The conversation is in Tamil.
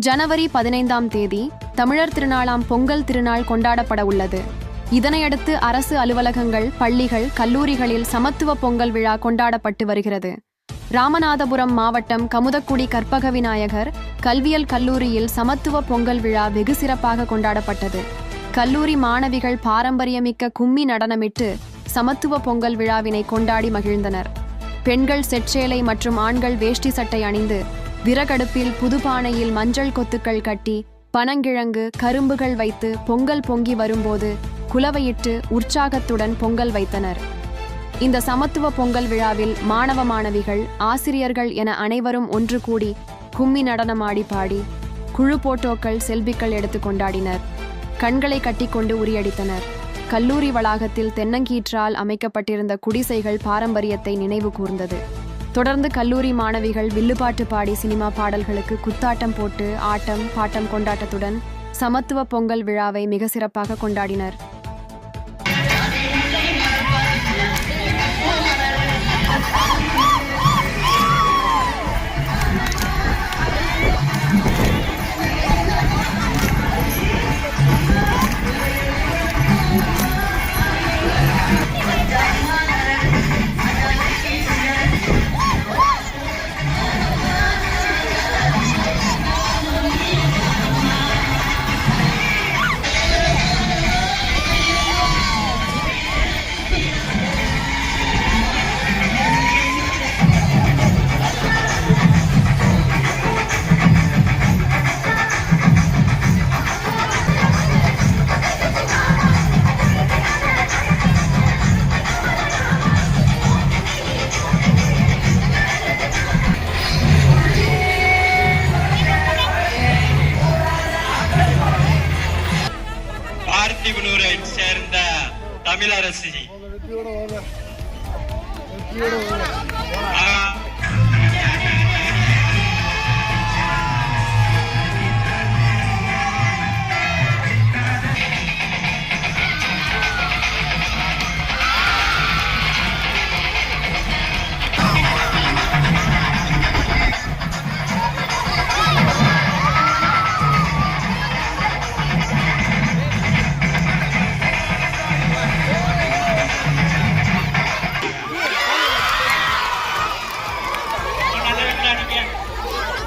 ஜனவரி 15ஆம் தேதி தமிழர் திருநாளாம் பொங்கல் திருநாள் கொண்டாடப்பட உள்ளது. இதனையடுத்து அரசு அலுவலகங்கள், பள்ளிகள், கல்லூரிகளில் சமத்துவ பொங்கல் விழா கொண்டாடப்பட்டு வருகிறது. ராமநாதபுரம் மாவட்டம் கமுதக்குடி கற்பக விநாயகர் கல்வியல் கல்லூரியில் சமத்துவ பொங்கல் விழா வெகு சிறப்பாக கொண்டாடப்பட்டது. கல்லூரி மாணவிகள் பாரம்பரியமிக்க கும்மி நடனமிட்டு சமத்துவ பொங்கல் விழாவினை கொண்டாடி மகிழ்ந்தனர். பெண்கள் செட்சேலை மற்றும் ஆண்கள் வேஷ்டி சட்டை அணிந்து விறகடுப்பில் புதுபானையில் மஞ்சள் கொத்துக்கள் கட்டி பனங்கிழங்கு, கரும்புகள் வைத்து பொங்கல் பொங்கி வரும்போது குலவையிட்டு உற்சாகத்துடன் பொங்கல் வைத்தனர். இந்த சமத்துவ பொங்கல் விழாவில் மாணவ மாணவிகள், ஆசிரியர்கள் என அனைவரும் ஒன்று கூடி கும்மி நடனமாடி பாடி குழு போட்டோக்கள், செல்பிக்கள் எடுத்து கொண்டாடினர். கண்களை கட்டிக்கொண்டு உரியடித்தனர். கல்லூரி வளாகத்தில் தென்னங்கீற்றால் அமைக்கப்பட்டிருந்த குடிசைகள் பாரம்பரியத்தை நினைவு கூர்ந்தது. தொடர்ந்து கல்லூரி மாணவிகள் வில்லுப்பாட்டு பாடி சினிமா பாடல்களுக்கு குத்தாட்டம் போட்டு ஆட்டம் பாட்டம் கொண்டாட்டத்துடன் சமத்துவ பொங்கல் விழாவை மிக சிறப்பாக கொண்டாடினர். பார்த்திபனூரை சேர்ந்த தமிழரசி